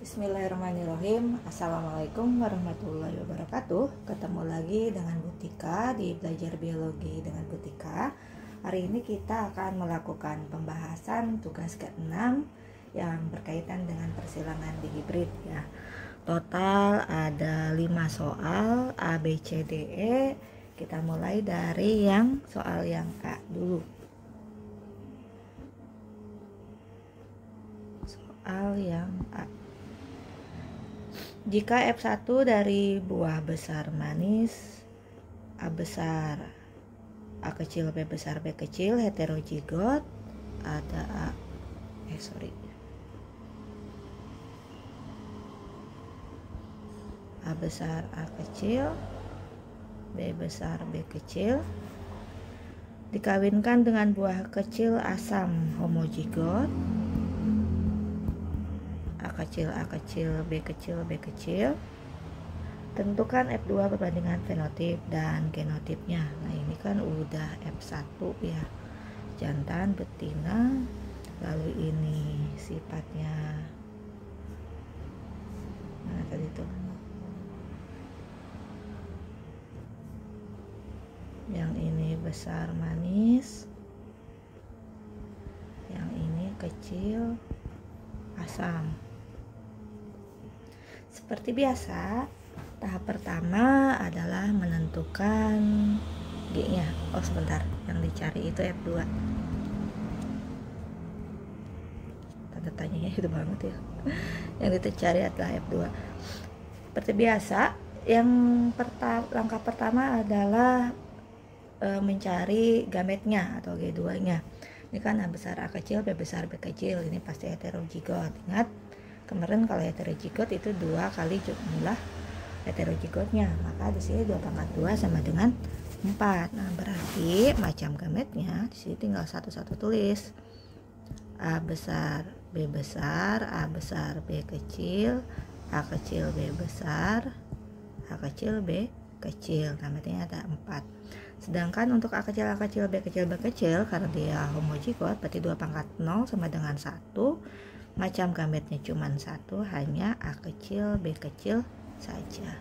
Bismillahirrahmanirrahim. Assalamualaikum warahmatullahi wabarakatuh. Ketemu lagi dengan Butika di Belajar Biologi dengan Butika. Hari ini kita akan melakukan pembahasan tugas ke-6 yang berkaitan dengan persilangan di hibrid ya. Total ada 5 soal A, B, C, D, E. Kita mulai dari yang soal yang A dulu. Soal yang A. Jika F1 dari buah besar manis A besar, A kecil, B besar, B kecil heterozigot, ada A besar, A kecil, B besar, B kecil dikawinkan dengan buah kecil asam homozigot A kecil, B kecil, B kecil. Tentukan F2 perbandingan fenotip dan genotipnya. Nah ini kan udah F1 ya, jantan, betina. Lalu ini sifatnya mana tadi tuh, yang ini besar manis, yang ini kecil asam. Seperti biasa, tahap pertama adalah menentukan G-nya. Oh sebentar, yang dicari itu F2. Tanda tanyanya itu banget ya. Yang dicari adalah F2. Seperti biasa, langkah pertama adalah mencari gametnya atau G2-nya. Ini kan A besar, A kecil, B besar, B kecil. Ini pasti heterozigot. Ingat, kemarin kalau heterozigot itu 2 kali jumlah heterozigotnya, maka di sini 2/2 sama dengan 4. Nah berarti macam gametnya di sini tinggal satu-satu tulis. A besar, B besar, A besar, B kecil, A kecil, B besar, A kecil, B kecil. Gametnya ada 4. Sedangkan untuk A kecil, B kecil, B kecil, karena dia homozigot berarti 2/0 sama dengan 1. Macam gametnya cuma 1, hanya A kecil, B kecil saja.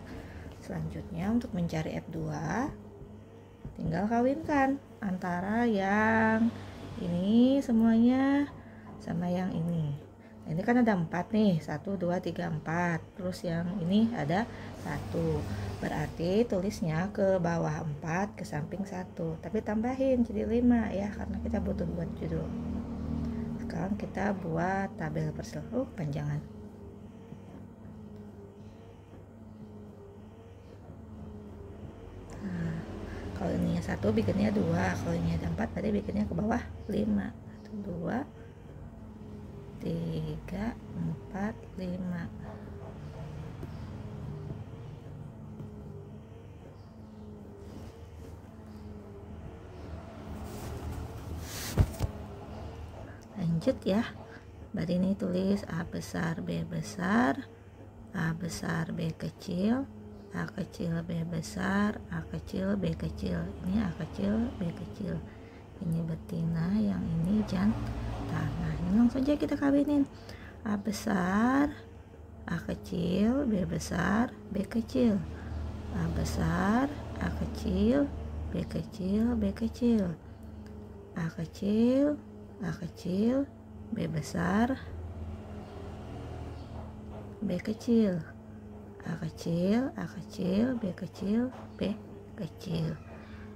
Selanjutnya untuk mencari F2 tinggal kawinkan antara yang ini semuanya sama yang ini. Nah, ini kan ada 4 nih, 1, 2, 3, 4. Terus yang ini ada 1. Berarti tulisnya ke bawah 4, ke samping 1. Tapi tambahin jadi 5 ya, karena kita butuh buat judul. Sekarang kita buat tabel persilangan panjangan. Nah, kalau ininya 1 bikinnya 2, kalau ini ada 4 berarti bikinnya ke bawah 5. 1, 2, 3, 4, 5. Lanjut ya, berarti ini tulis A besar, B besar, A besar, B kecil, A kecil, B besar, A kecil, B kecil. Ini A kecil, B kecil. Ini betina, yang ini jantan. Nah ini langsung aja kita kawinin. A besar, A kecil, B besar, B kecil. A besar, A kecil, B kecil, B kecil. A kecil, A kecil, B besar, B kecil. A kecil, A kecil, B kecil, B kecil.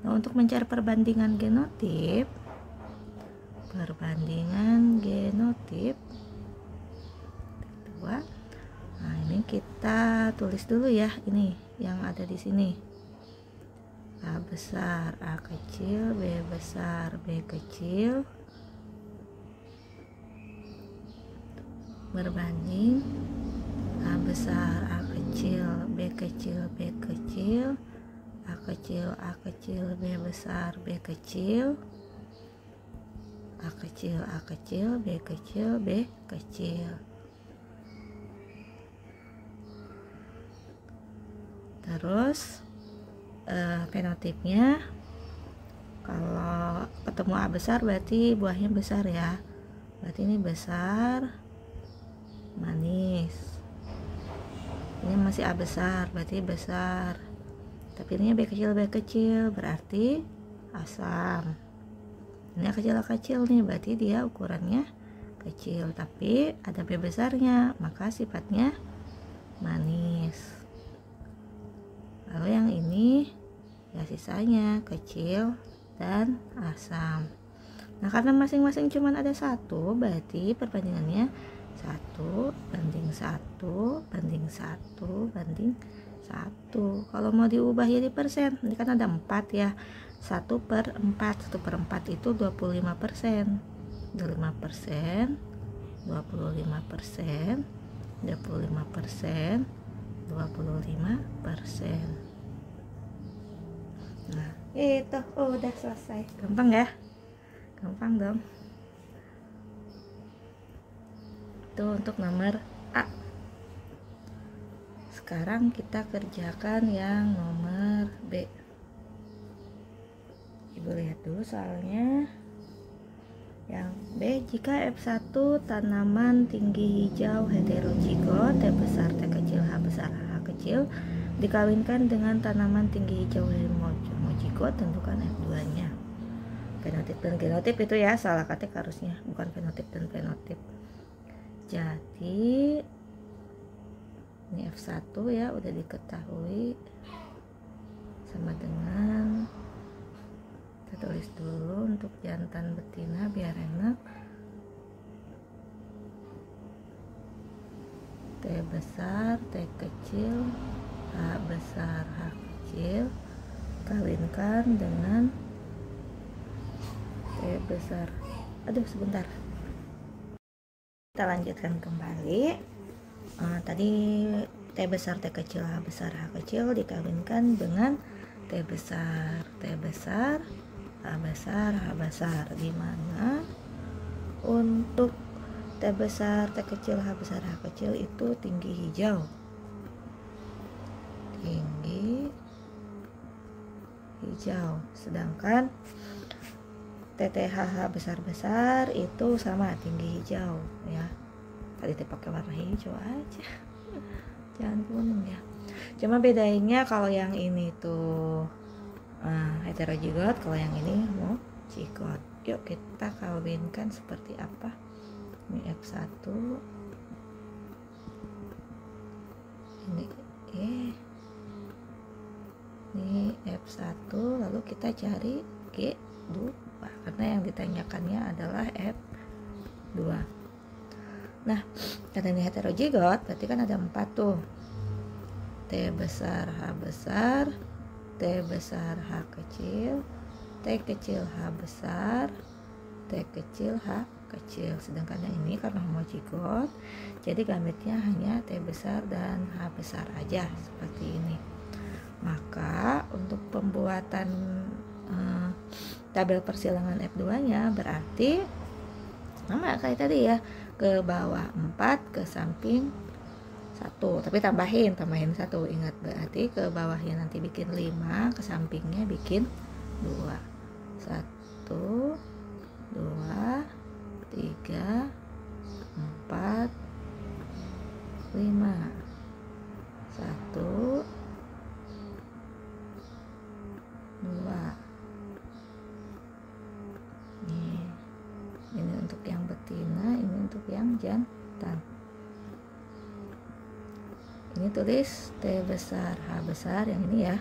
Nah untuk mencari perbandingan genotip, kedua, nah ini kita tulis dulu ya, ini yang ada di sini. A besar, A kecil, B besar, B kecil berbanding A besar, A kecil, B kecil, B kecil, A kecil, A kecil, B besar, B kecil, A kecil, A kecil, B kecil, B kecil. Terus fenotipnya, kalau ketemu A besar berarti buahnya besar ya, berarti ini besar manis. Ini masih A besar, berarti besar. Tapi ini B kecil berarti asam. Ini kecil nih, berarti dia ukurannya kecil, tapi ada B besarnya, maka sifatnya manis. Lalu yang ini ya sisanya kecil dan asam. Nah, karena masing-masing cuma ada satu, berarti perbandingannya 1 banding 1 banding 1 banding 1. Kalau mau diubah jadi persen, ini kan ada 4 ya. 1/4 itu 25%. 25%, 25%, 25%, 25%. Nah, itu udah selesai. Gampang ya? Gampang dong. Itu untuk nomor A. Sekarang kita kerjakan yang nomor B. Ibu lihat dulu soalnya. Yang B, jika F1 tanaman tinggi hijau heterozigot T besar T kecil H besar H kecil dikawinkan dengan tanaman tinggi hijau homozigot, tentukan F2 nya. Fenotip dan genotip itu ya, salah ketik harusnya, bukan fenotip dan fenotip. Jadi ini F1 ya udah diketahui sama dengan, kita tulis dulu untuk jantan betina biar enak. T besar T kecil H besar H kecil kawinkan dengan T besar. Aduh sebentar, kita lanjutkan kembali. Tadi T besar T kecil H besar H kecil dikawinkan dengan T besar T besar H besar H besar, di mana untuk T besar T kecil H besar H kecil itu tinggi hijau, sedangkan TTH besar itu sama tinggi hijau ya. Tadi pakai warna hijau aja, jangan kuning ya. Cuma bedanya kalau yang ini tuh heterozigot, kalau yang ini homozigot. Yuk kita kawinkan seperti apa. Ini F1, ini F1, lalu kita cari G2 karena yang ditanyakannya adalah F2. Nah, karena ini heterozigot berarti kan ada 4 tuh. T besar H besar, T besar H kecil, T kecil H besar, T kecil H kecil. Sedangkan yang ini karena homozigot, jadi gametnya hanya T besar dan H besar aja seperti ini. Maka untuk pembuatan tabel persilangan F2 nya berarti sama kayak tadi ya, ke bawah 4, ke samping 1, tapi tambahin 1, ingat, berarti ke bawahnya nanti bikin 5, ke sampingnya bikin 2. 1, 2, 3, 4, 5. 1, 2. Ini untuk yang betina, ini untuk yang jantan. Ini tulis T besar H besar, yang ini ya,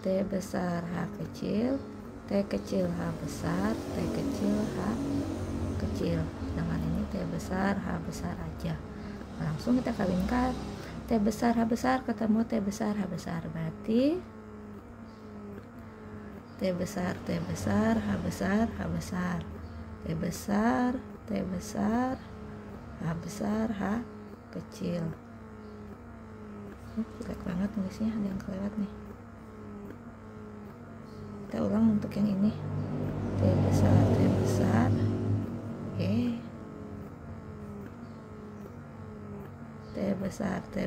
T besar H kecil, T kecil H besar, T kecil H kecil. Dengan ini T besar H besar aja. Langsung kita kawinkan T besar H besar ketemu T besar H besar, berarti T besar H besar H besar, T besar H besar H kecil. Jelek banget nulisnya, ada yang kelewat nih. Kita ulang untuk yang ini. T besar T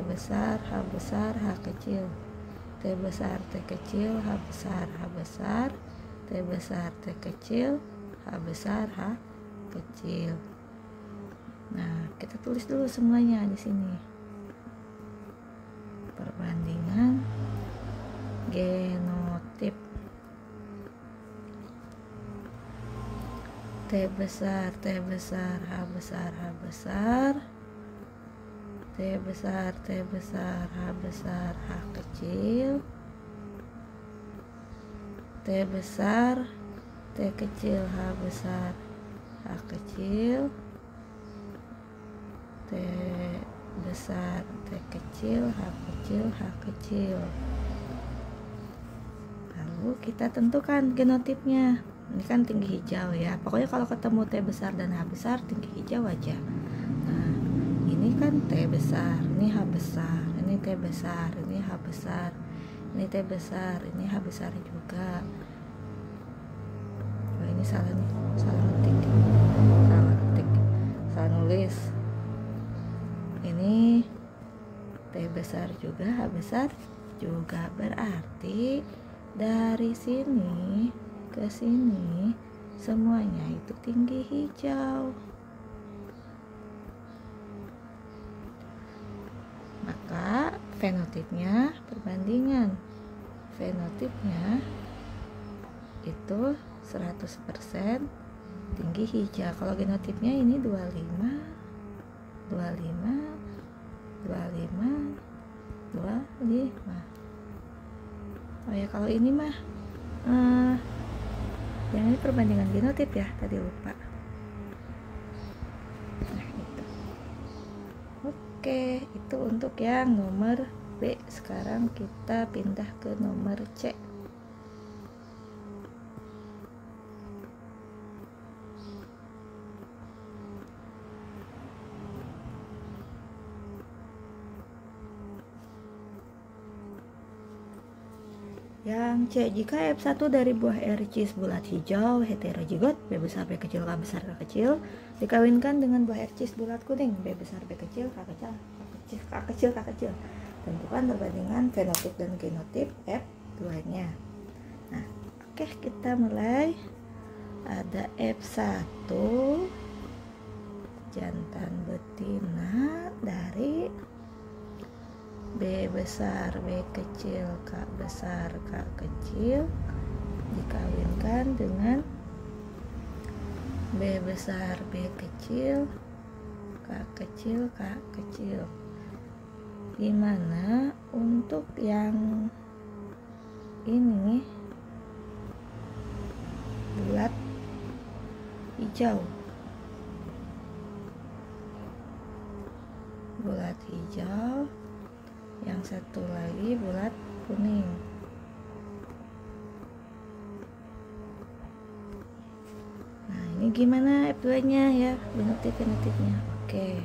besar H besar H kecil, T besar T kecil H besar H besar, T besar T kecil H besar H kecil. Nah, kita tulis dulu semuanya di sini. perbandingan genotip. T besar, T besar, H besar, H besar, T besar, T besar, H besar, H kecil, T besar, T kecil, H besar, H kecil, T besar, T kecil, H kecil, H kecil. Lalu kita tentukan genotipnya. Ini kan tinggi hijau ya. Pokoknya kalau ketemu T besar dan H besar, tinggi hijau aja. Nah, ini kan T besar, ini H besar, ini T besar, ini H besar, ini T besar, ini H besar juga. Oh, ini salah nih, salah ngetik, salah nulis. Ini T besar juga, H besar juga, berarti dari sini ke sini semuanya itu tinggi hijau. Maka fenotipnya, perbandingan fenotipnya itu 100% tinggi hijau. Kalau genotipnya ini 25 25 25 25. Oh ya, kalau ini mah yang ini perbandingan genotip ya, tadi lupa. Nah, itu. Oke, itu untuk yang nomor B. Sekarang kita pindah ke nomor C. Yang C, jika F1 dari buah Ericis bulat hijau heterozigot B besar B kecil K besar K kecil dikawinkan dengan buah Ericis bulat kuning B besar B kecil K kecil K kecil K kecil, tentukan perbandingan fenotip dan genotip F2 nya. Nah, oke, kita mulai. Ada F1 jantan betina dari B besar B kecil K besar K kecil dikawinkan dengan B besar B kecil K kecil K kecil. Gimana untuk yang ini bulat hijau? Bulat hijau, yang satu lagi bulat kuning. Nah, ini gimana F2 nya ya, genotipnya. Oke,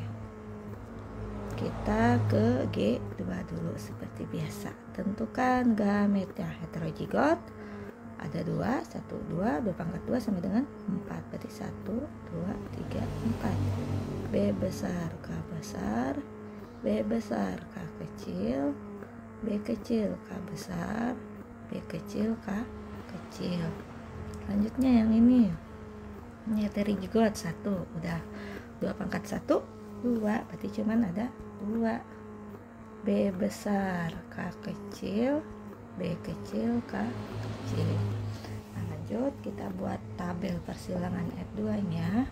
kita ke G2 dulu seperti biasa. Tentukan gametnya heterozigot ada 2, 1, 2, 2 pangkat 2 sama dengan 4, berarti 1, 2, 3, 4. B besar K besar, B besar K kecil, B kecil K besar, B kecil K kecil. Selanjutnya yang ini heterozigot 1, udah 2 pangkat 1, 2, berarti cuman ada 2. B besar K kecil, B kecil K kecil. Nah, lanjut kita buat tabel persilangan F2 nya.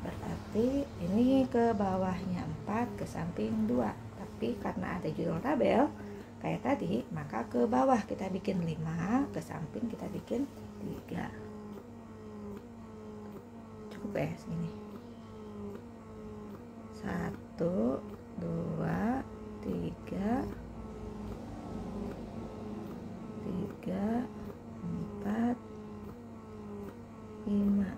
Berarti ini ke bawahnya 4, ke samping 2. Tapi karena ada judul tabel kayak tadi, maka ke bawah kita bikin 5, ke samping kita bikin 3. Cukup ya segini. 1, 2, 3, 4, 5.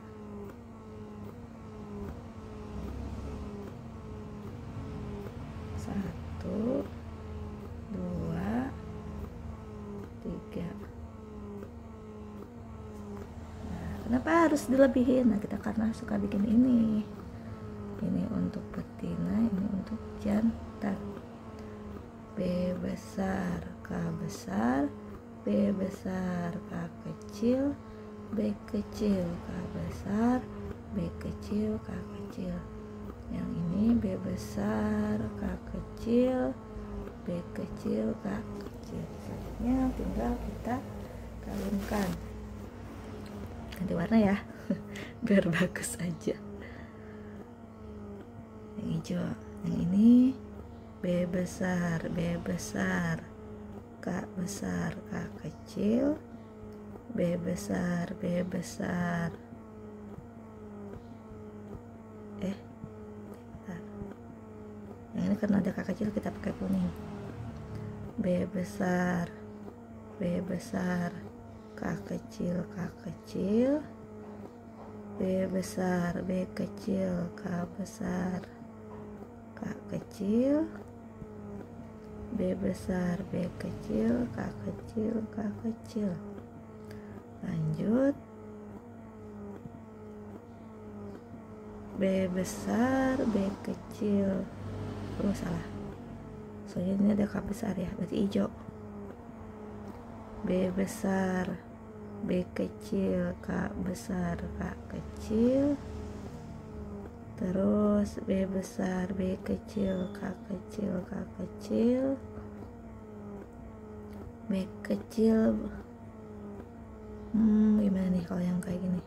Satu, 2, 3. Nah, kenapa harus dilebihin? Nah, kita karena suka bikin ini untuk betina, ini untuk jantan. B besar K besar, B besar K kecil, B kecil K besar, B kecil K kecil. Yang ini B besar K kecil, B kecil, K kecil. Selanjutnya tinggal kita kawinkan. Ganti warna ya biar bagus aja. Yang hijau, yang ini B besar, B besar, K besar, K kecil, B besar, B besar. Yang ini karena ada K kecil kita pakai kuning. B besar, B besar, K kecil, K kecil, B besar, B kecil, K besar, K kecil, B besar, B kecil, K kecil, K kecil. Lanjut B besar, B kecil. Oh salah, soalnya ini ada K besar ya, berarti hijau. B besar, B kecil, K besar, K kecil. Terus B besar, B kecil, K kecil, K kecil, B kecil. Gimana nih kalau yang kayak gini?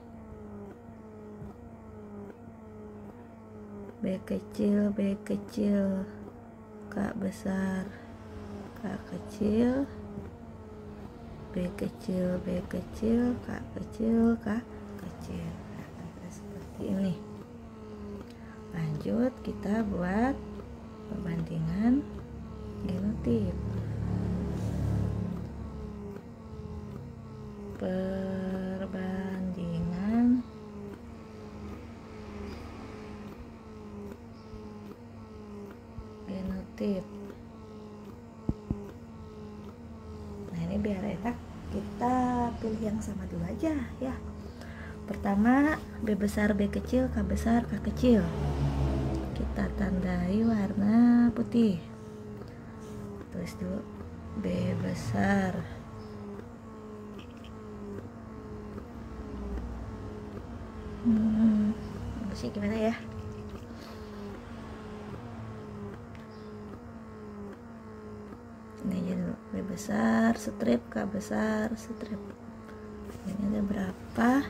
B kecil, B kecil, K besar, K kecil, B kecil, B kecil, K kecil, K kecil. Nah, seperti ini. Lanjut kita buat perbandingan genotip. Perbandingan genotip. Nah ini biar enak kita pilih yang sama dulu aja ya. Pertama B besar, B kecil, K besar, K kecil. Kita tandai warna putih. Tulis dulu B besar, sih gimana ya? Ini aja dulu, B besar strip, K besar strip. Ini ada berapa?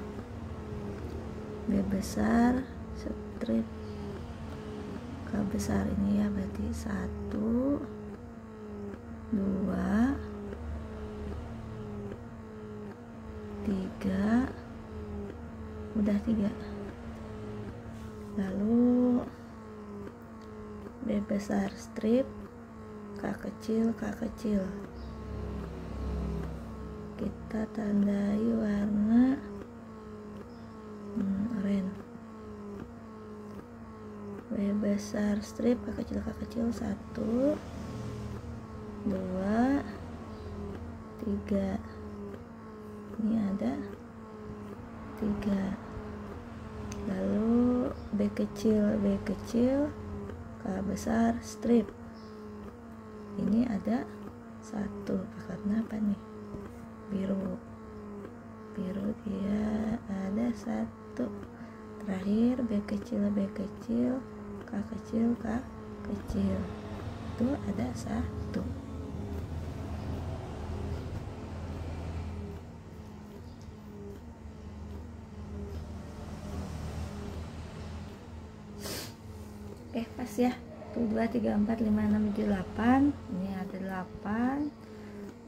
B besar strip, K besar ini ya, berarti 1, 2, 3, udah 3. Lalu B besar strip, K kecil, K kecil. Kita tandai warna oranye. B besar strip, K kecil, K kecil. 1, 2, 3. Ini ada 3. Lalu B kecil, B kecil, K besar strip. Ini ada 1. Karena apa nih? Biru. Biru dia ada 1. Terakhir B kecil, B kecil, K kecil, K kecil. Itu ada 1. Oke, pas ya. 1, 2, 3, 4, 5, 6, 7, 8. Ini ada 8.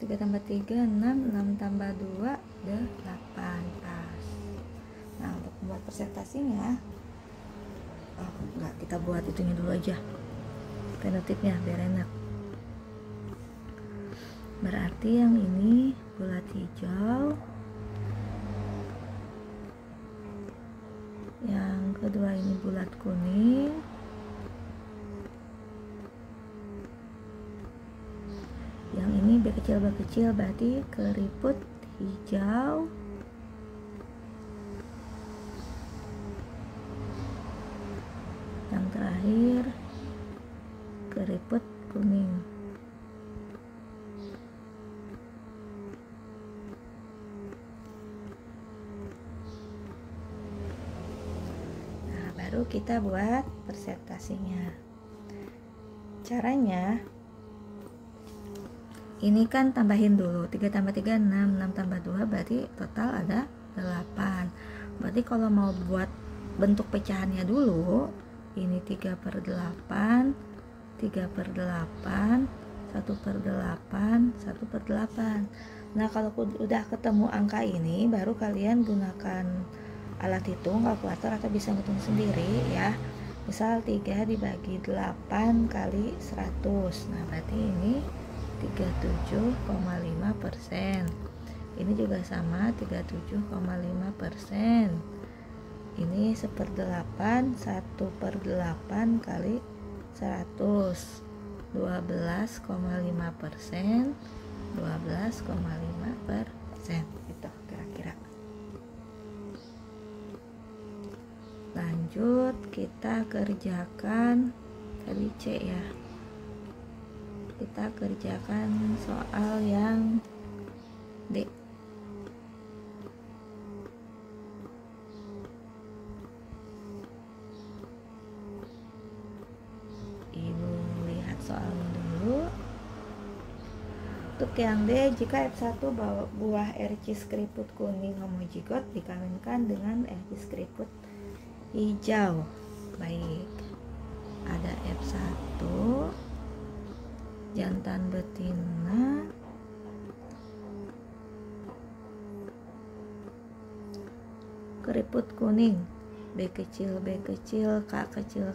3 tambah 3, 6. 6 tambah 2, ada 8. Pas. Nah, untuk membuat presentasinya, enggak, kita buat itunya dulu aja. Fenotipnya biar enak. Berarti yang ini bulat hijau. Yang kedua ini bulat kuning. Yang ini B kecil berarti keriput hijau. Yang terakhir keriput kuning. Nah, baru kita buat presentasinya. Caranya ini kan tambahin dulu, 3 tambah 3 6, 6 tambah 2 berarti total ada 8. Berarti kalau mau buat bentuk pecahannya dulu, ini 3/8, 3/8, 1/8, 1/8. Nah kalau udah ketemu angka ini, baru kalian gunakan alat hitung, kalkulator, atau bisa ngitung sendiri ya. Misal 3 dibagi 8 kali 100, nah berarti ini 37,5%. Ini juga sama, 37,5%. Ini 1/8, 1/8 kali 100, 12,5%, 12,5%, gitu kira-kira. Lanjut kita kerjakan tadi C ya. Kita kerjakan soal yang D. Ibu lihat soalnya dulu. Untuk yang D, jika F1 buah ericis keriput kuning homozigot dikawinkan dengan ericis keriput hijau. Baik, ada F1 jantan betina keriput kuning, B kecil K kecil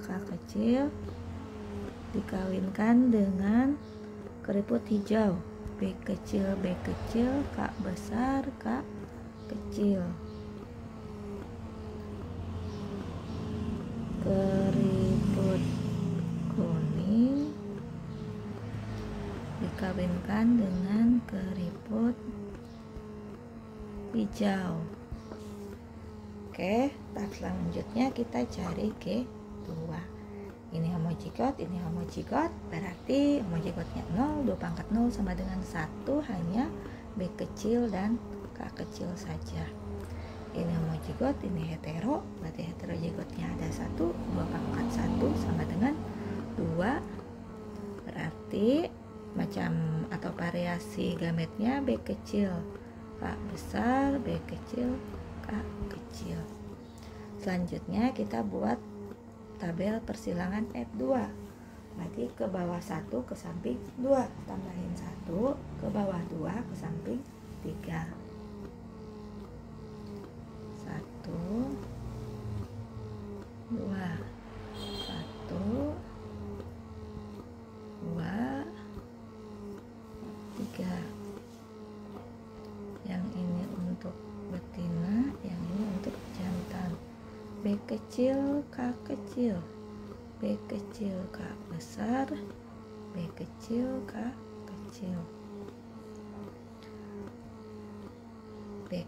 dikawinkan dengan keriput hijau, B kecil K besar K kecil. Keriput kuning dikawinkan dengan keriput hijau. Oke, tahap selanjutnya kita cari G2. Ini homozigot, ini homozigot, berarti homozigotnya 0, 2 pangkat 0 sama dengan 1, hanya B kecil dan K kecil saja. Ini homozigot, ini hetero, berarti heterozigotnya ada 1, 2 pangkat 1 sama dengan 2, berarti macam atau variasi gametnya B kecil K besar, B kecil K kecil. Selanjutnya kita buat tabel persilangan F2. Berarti ke bawah 1 ke samping 2, tambahin 1, ke bawah 2 ke samping 3. 1 2 1 2 3. Yang ini untuk betina, yang ini untuk jantan. B kecil K kecil, B kecil K besar, B kecil K kecil, B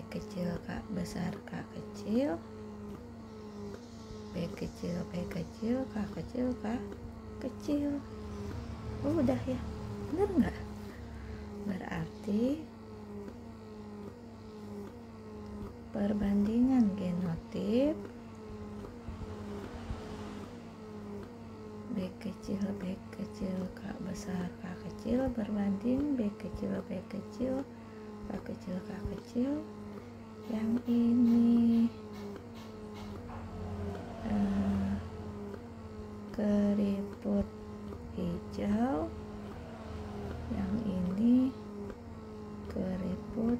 kecil K besar K kecil, B kecil K kecil K kecil. Oh, udah ya, bener nggak? Berarti perbandingan genotip B kecil K besar K kecil berbanding B kecil K kecil K kecil. Yang ini keriput hijau, yang ini keriput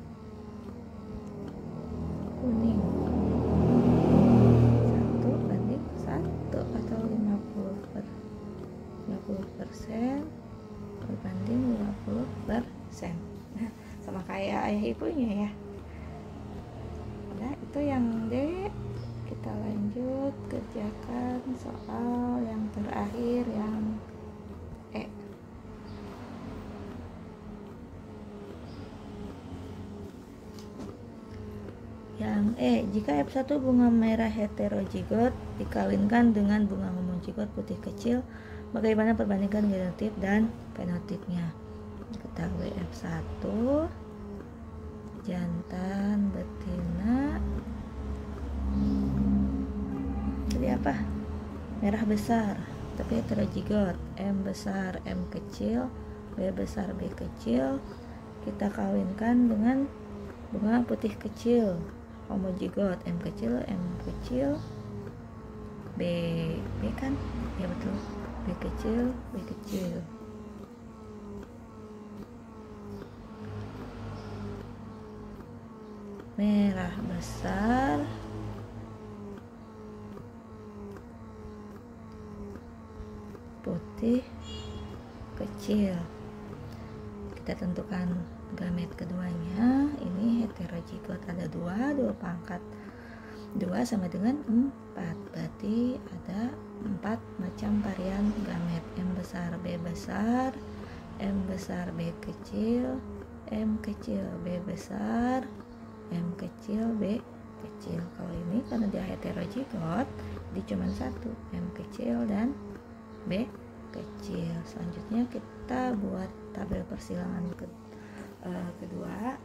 kuning. 1:1 atau 50% berbanding 50%. Nah, sama kayak ayah ibunya ya. Nah, itu yang D. Kita lanjut kerjakan soal yang terakhir, yang E. Yang E, jika F1 bunga merah heterozigot dikawinkan dengan bunga homozigot putih kecil, bagaimana perbandingan genotip dan fenotipnya? Ketahui F1 jantan betina, jadi apa? Merah besar tapi heterozigot, M besar M kecil B besar B kecil kita kawinkan dengan bunga putih kecil homozigot, M kecil B kan ya betul, B kecil merah besar putih kecil. Kita tentukan gamet keduanya. Ini heterozigot ada 2 pangkat 2 sama dengan 4, berarti ada 4 macam varian gamet. M besar B besar, M besar B kecil, M kecil B besar, M kecil B kecil. Kalau ini karena dia heterozigot, dia cuma 1, M kecil dan B kecil. Selanjutnya kita buat tabel persilangan kedua.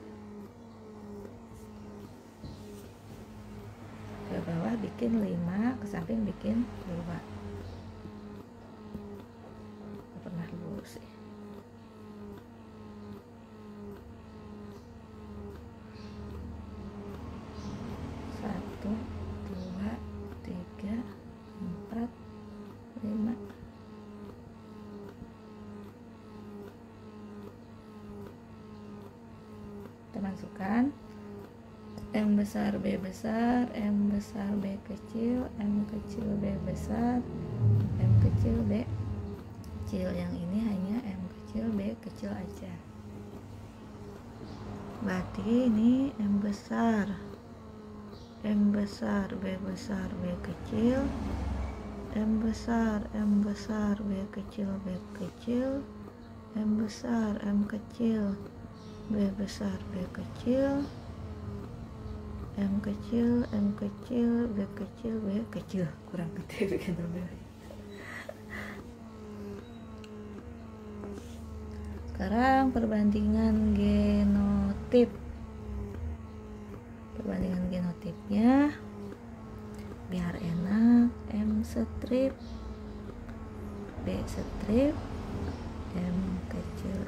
Ke bawah bikin 5, ke samping bikin 2. Pernah lurus sih. Masukkan M besar B besar, M besar B kecil, M kecil B besar, M kecil B kecil. Yang ini hanya M kecil B kecil aja. Berarti ini M besar B besar B kecil, M besar B kecil B kecil, M besar M kecil B besar B kecil, M kecil B kecil B kecil. Kurang gede bikin tabel. Sekarang perbandingan genotip. Perbandingan genotipnya biar enak. M strip B strip, M kecil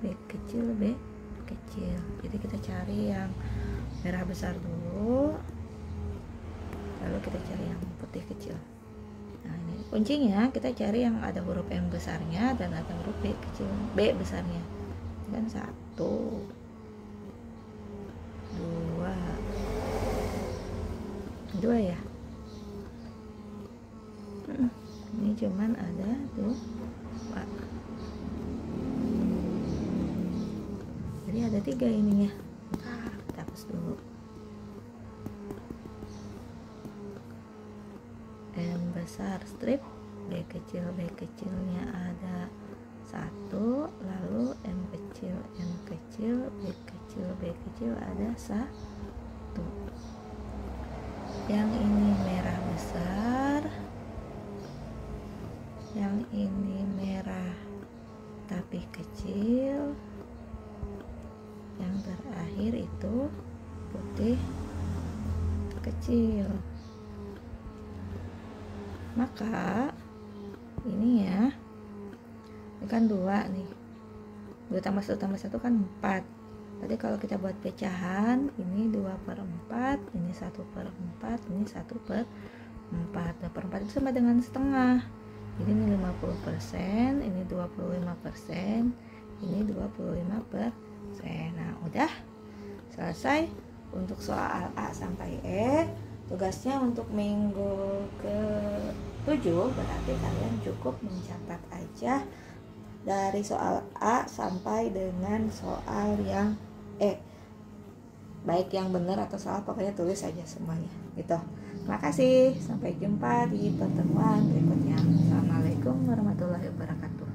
B kecil. Jadi kita cari yang merah besar dulu, lalu kita cari yang putih kecil. Nah ini kuncinya, kita cari yang ada huruf M besarnya dan ada huruf B kecil, B besarnya. Ini kan 1 2 ya. Ini cuman ada 2. Jadi ada 3 ininya. Bentar, kita hapus dulu. M besar strip, B kecilnya ada 1, lalu M kecil B kecil ada 1. Yang ini merah besar, yang ini merah tapi kecil, yang terakhir itu putih kecil. Maka ini ya, ini kan 2 nih, 2 tambah 1 tambah 1 kan 4. Berarti kalau kita buat pecahan, ini 2/4, ini 1/4, ini 1/4. 2/4 itu sama dengan setengah. Jadi ini 50%, ini 25%, ini 25%. Nah, udah selesai untuk soal A sampai E. Tugasnya untuk minggu ke-7 berarti kalian cukup mencatat aja dari soal A sampai dengan soal yang E. Baik yang benar atau salah, pokoknya tulis aja semuanya gitu. Terima kasih, sampai jumpa di pertemuan berikutnya. Assalamualaikum warahmatullahi wabarakatuh.